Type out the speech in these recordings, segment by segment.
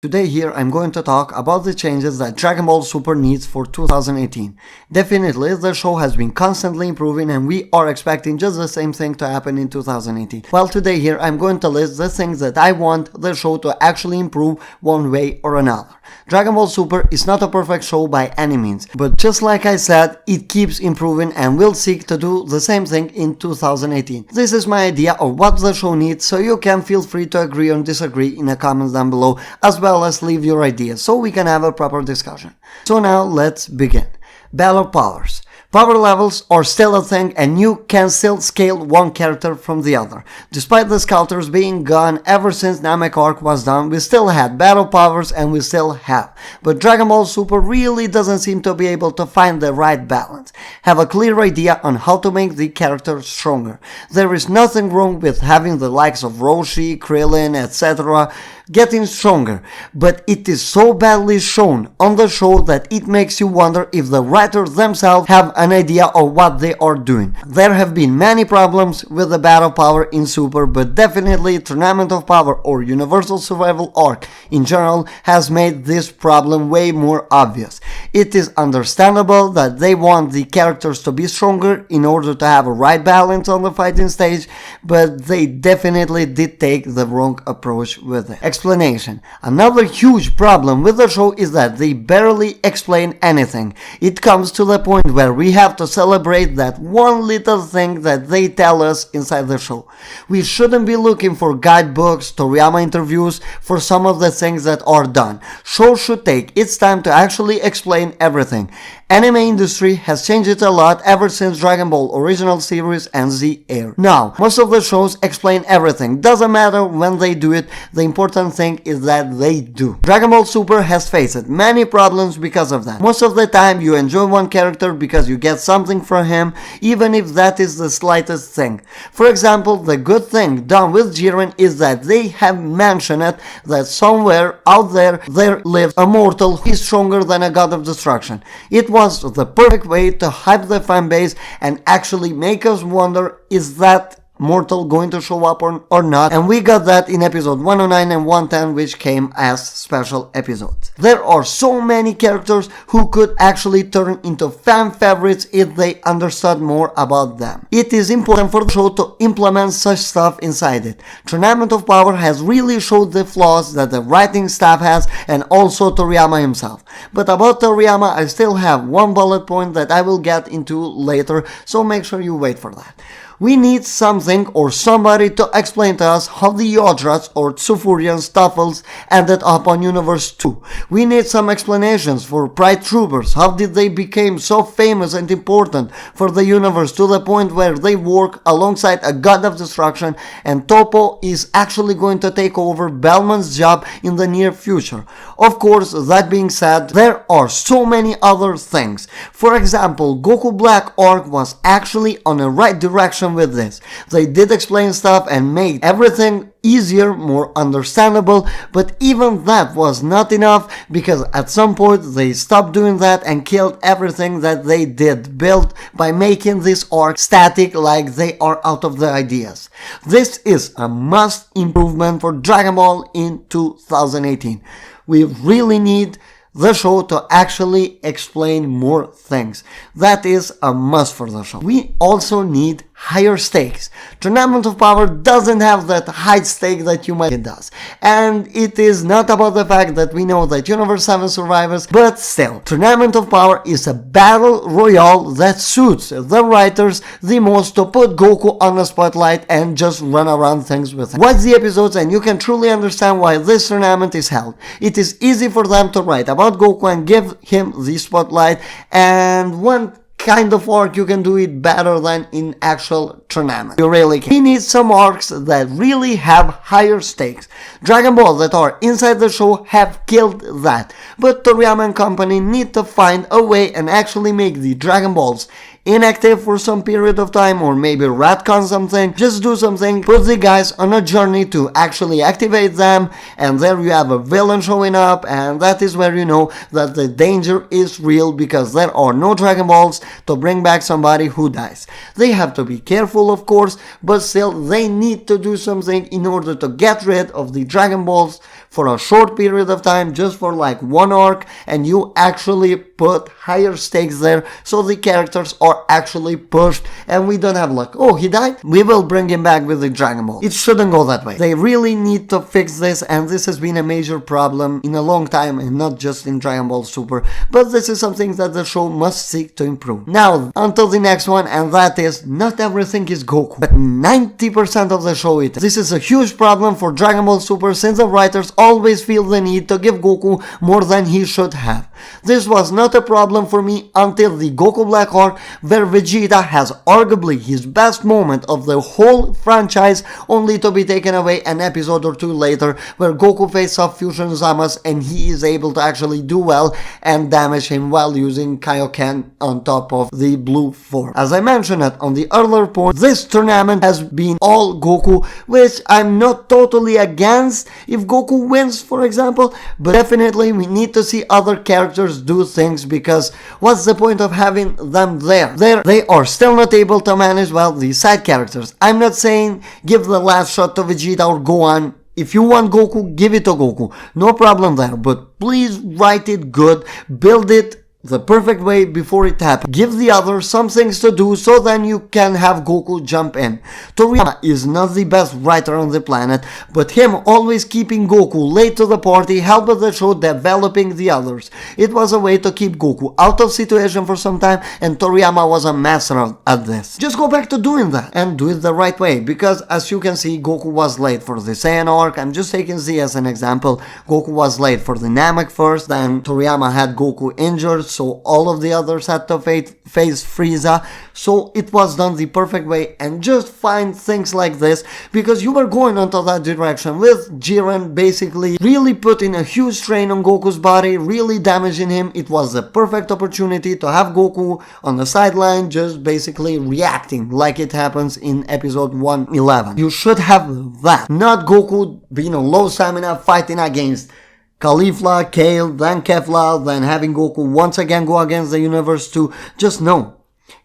Today here I'm going to talk about the changes that Dragon Ball Super needs for 2018. Definitely the show has been constantly improving and we are expecting just the same thing to happen in 2018. Well, today here I'm going to list the things that I want the show to actually improve one way or another. Dragon Ball Super is not a perfect show by any means, but just like I said, it keeps improving and will seek to do the same thing in 2018. This is my idea of what the show needs, so you can feel free to agree or disagree in the comments down below, as well as leave your ideas so we can have a proper discussion. So now let's begin. Battle powers. Power levels are still a thing and you can still scale one character from the other. Despite the sculptors being gone ever since Namek arc was done, we still had battle powers and we still have. But Dragon Ball Super really doesn't seem to be able to find the right balance. Have a clear idea on how to make the character stronger. There is nothing wrong with having the likes of Roshi, Krillin, etc. getting stronger, but it is so badly shown on the show that it makes you wonder if the writers themselves have an idea of what they are doing. There have been many problems with the battle power in Super, but definitely Tournament of Power or Universal Survival Arc in general has made this problem way more obvious. It is understandable that they want the characters to be stronger in order to have a right balance on the fighting stage, but they definitely did take the wrong approach with it. Explanation. Another huge problem with the show is that they barely explain anything. It comes to the point where we have to celebrate that one little thing that they tell us inside the show. We shouldn't be looking for guidebooks, Toriyama interviews for some of the things that are done. Show should take its time to actually explain everything. Anime industry has changed it a lot ever since Dragon Ball original series and Z aired. Now, most of the shows explain everything. Doesn't matter when they do it, the important thing is that they do. Dragon Ball Super has faced many problems because of that. Most of the time you enjoy one character because you get something from him, even if that is the slightest thing. For example, the good thing done with Jiren is that they have mentioned it that somewhere out there lives a mortal who is stronger than a god of destruction. It was the perfect way to hype the fanbase and actually make us wonder, is that mortal going to show up or not, and we got that in episode 109 and 110, which came as special episodes. There are so many characters who could actually turn into fan favorites if they understood more about them. It is important for the show to implement such stuff inside it. Tournament of Power has really showed the flaws that the writing staff has and also Toriyama himself. But about Toriyama, I still have one bullet point that I will get into later, so make sure you wait for that. We need something or somebody to explain to us how the Yodras or Tsufurian Stuffles ended up on Universe 2. We need some explanations for Pride Troopers. How did they become so famous and important for the universe to the point where they work alongside a god of destruction and Toppo is actually going to take over Bellman's job in the near future. Of course, that being said, there are so many other things. For example, Goku Black arc was actually on the right direction with this. They did explain stuff and made everything easier, more understandable, but even that was not enough because at some point they stopped doing that and killed everything that they did build by making this arc static, like they are out of the ideas. This is a must improvement for Dragon Ball in 2018. We really need the show to actually explain more things. That is a must for the show. We also need higher stakes. Tournament of Power doesn't have that high stake that you might think it does. And it is not about the fact that we know that Universe 7 survivors, but still, Tournament of Power is a battle royale that suits the writers the most to put Goku on the spotlight and just run around things with him. Watch the episodes and you can truly understand why this tournament is held. It is easy for them to write about Goku and give him the spotlight, and one kind of arc you can do it better than in actual tournament. You really can. We need some arcs that really have higher stakes. Dragon Ball that are inside the show have killed that, but Toriyama and company need to find a way and actually make the Dragon Balls inactive for some period of time, or maybe retcon something. Just do something, put the guys on a journey to actually activate them, and there you have a villain showing up, and that is where you know that the danger is real, because there are no Dragon Balls to bring back somebody who dies. They have to be careful, of course, but still they need to do something in order to get rid of the Dragon Balls for a short period of time, just for like one arc, and you actually put higher stakes there, so the characters are actually pushed, and we don't have like, oh, he died, we will bring him back with the Dragon Ball. It shouldn't go that way. They really need to fix this, and this has been a major problem in a long time, and not just in Dragon Ball Super, but this is something that the show must seek to improve. Now, until the next one, and that is, not everything is Goku, but 90% of the show it is. This is a huge problem for Dragon Ball Super, since the writers always feel the need to give Goku more than he should have. This was not a problem for me until the Goku Black arc, where Vegeta has arguably his best moment of the whole franchise, only to be taken away an episode or two later, where Goku faces off Fusion Zamas and he is able to actually do well and damage him while using Kaioken on top of the blue form. As I mentioned it on the earlier point, this tournament has been all Goku, which I'm not totally against if Goku wins, for example, but definitely we need to see other characters do things, because what's the point of having them there? They are still not able to manage well the side characters. I'm not saying give the last shot to Vegeta or Gohan. If you want Goku, give it to Goku. No problem there, but please write it good, build it the perfect way before it happens. Give the others some things to do, so then you can have Goku jump in. Toriyama is not the best writer on the planet, but him always keeping Goku late to the party helped the show developing the others. It was a way to keep Goku out of situation for some time, and Toriyama was a master at this. Just go back to doing that, and do it the right way, because as you can see, Goku was late for the Saiyan arc. I'm just taking Z as an example. Goku was late for the Namek first, then Toriyama had Goku injured, so all of the others had to face Frieza. So it was done the perfect way, and just find things like this, because you were going into that direction with Jiren basically really putting a huge strain on Goku's body, really damaging him. It was the perfect opportunity to have Goku on the sideline just basically reacting like it happens in episode 111. You should have that, not Goku being on low stamina fighting against Caulifla, Kale, then Kefla, then having Goku once again go against the Universe 2. Just no.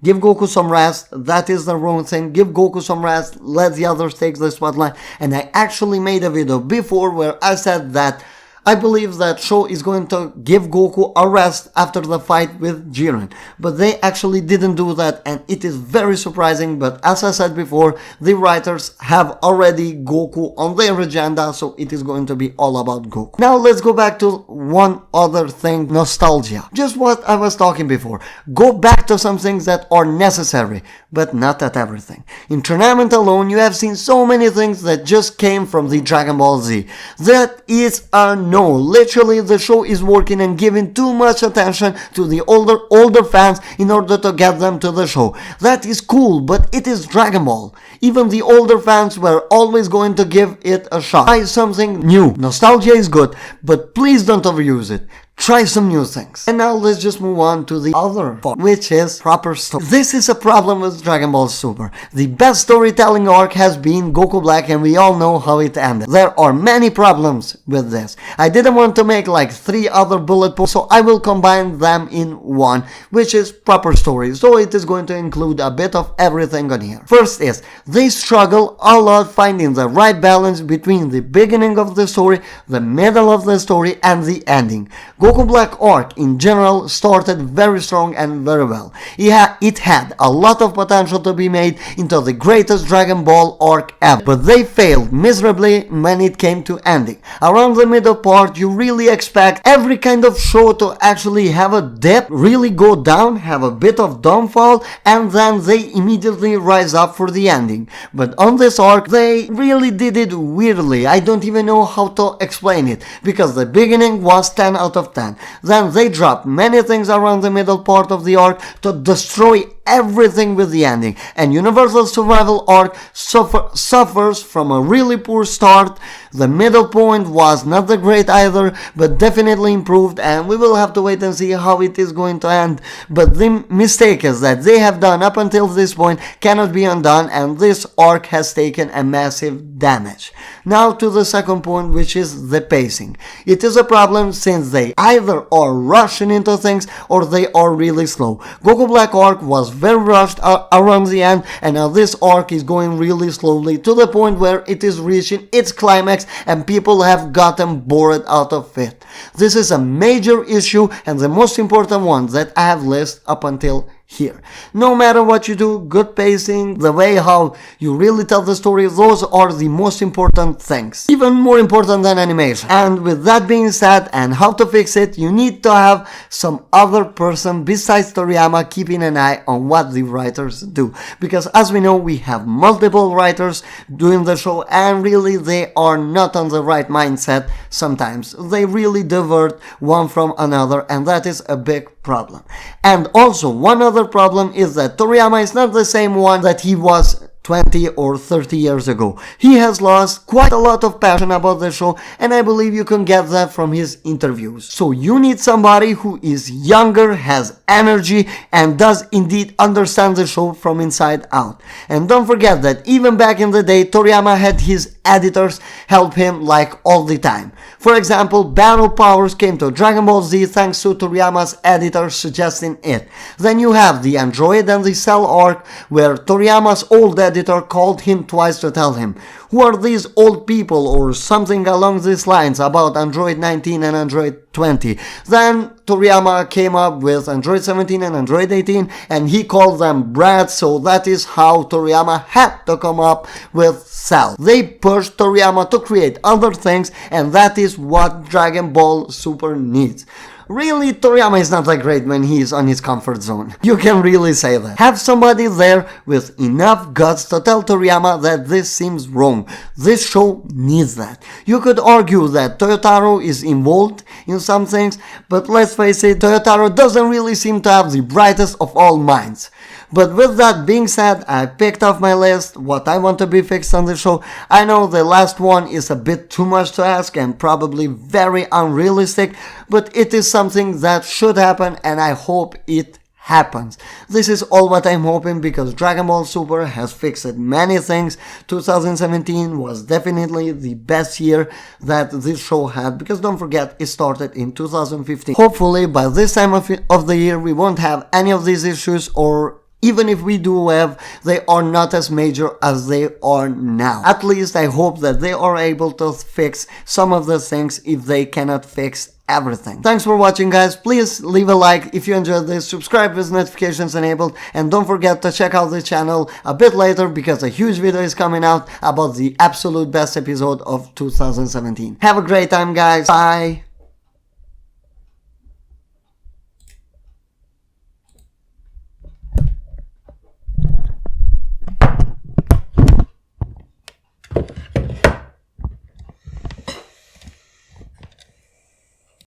Give Goku some rest. That is the wrong thing. Give Goku some rest. Let the others take the spotlight. And I actually made a video before where I said that I believe that show is going to give Goku a rest after the fight with Jiren, but they actually didn't do that, and it is very surprising. But as I said before, the writers have already Goku on their agenda, so it is going to be all about Goku. Now let's go back to one other thing, nostalgia. Just what I was talking before. Go back to some things that are necessary, but not at everything. In tournament alone, you have seen so many things that just came from the Dragon Ball Z. That is a no, literally the show is working and giving too much attention to the older fans in order to get them to the show. That is cool, but it is Dragon Ball. Even the older fans were always going to give it a shot. Try something new. Nostalgia is good, but please don't overuse it. Try some new things. And now let's just move on to the other part, which is proper story. This is a problem with Dragon Ball Super. The best storytelling arc has been Goku Black, and we all know how it ended. There are many problems with this. I didn't want to make like 3 other bullet points, so I will combine them in one, which is proper story. So it is going to include a bit of everything on here. First is, they struggle a lot finding the right balance between the beginning of the story, the middle of the story, and the ending. Goku Black arc in general started very strong and very well. It had a lot of potential to be made into the greatest Dragon Ball arc ever, but they failed miserably when it came to ending. Around the middle part, you really expect every kind of show to actually have a dip, really go down, have a bit of downfall, and then they immediately rise up for the ending. But on this arc, they really did it weirdly. I don't even know how to explain it, because the beginning was 10 out of 10. Then they dropped many things around the middle part of the arc to destroy everything with the ending, and Universal Survival Arc suffers from a really poor start. The middle point was not that great either, but definitely improved, and we will have to wait and see how it is going to end. But the mistakes that they have done up until this point cannot be undone, and this arc has taken a massive damage. Now to the second point, which is the pacing. It is a problem since they either are rushing into things or they are really slow. Goku Black arc was very rushed around the end, and now this arc is going really slowly to the point where it is reaching its climax and people have gotten bored out of it. This is a major issue and the most important one that I have listed up until here. No matter what you do, good pacing, the way how you really tell the story, those are the most important things. Even more important than animation. And with that being said, and how to fix it, you need to have some other person besides Toriyama keeping an eye on what the writers do. Because as we know, we have multiple writers doing the show and really they are not on the right mindset sometimes. They really divert one from another, and that is a big problem. And also one other problem is that Toriyama is not the same one that he was 20 or 30 years ago. He has lost quite a lot of passion about the show, and I believe you can get that from his interviews. So you need somebody who is younger, has energy, and does indeed understand the show from inside out. And don't forget that even back in the day, Toriyama had his editors help him like all the time. For example, Battle Powers came to Dragon Ball Z thanks to Toriyama's editor suggesting it. Then you have the Android and the Cell arc, where Toriyama's old editor called him twice to tell him, who are these old people, or something along these lines about Android 19 and Android 20. Then Toriyama came up with Android 17 and Android 18 and he called them brats, so that is how Toriyama had to come up with Cell. They pushed Toriyama to create other things, and that is what Dragon Ball Super needs. Really, Toriyama is not that great when he is on his comfort zone. You can really say that. Have somebody there with enough guts to tell Toriyama that this seems wrong. This show needs that. You could argue that Toyotaro is involved in some things, but let's face it, Toyotaro doesn't really seem to have the brightest of all minds. But with that being said, I picked off my list what I want to be fixed on the show. I know the last one is a bit too much to ask and probably very unrealistic, but it is something that should happen and I hope it happens. This is all what I'm hoping, because Dragon Ball Super has fixed many things. 2017 was definitely the best year that this show had, because don't forget, it started in 2015. Hopefully by this time of the year we won't have any of these issues, or even if we do have, they are not as major as they are now. At least I hope that they are able to fix some of the things if they cannot fix everything. Thanks for watching, guys. Please leave a like if you enjoyed this, subscribe with notifications enabled, and don't forget to check out the channel a bit later because a huge video is coming out about the absolute best episode of 2017. Have a great time, guys. Bye.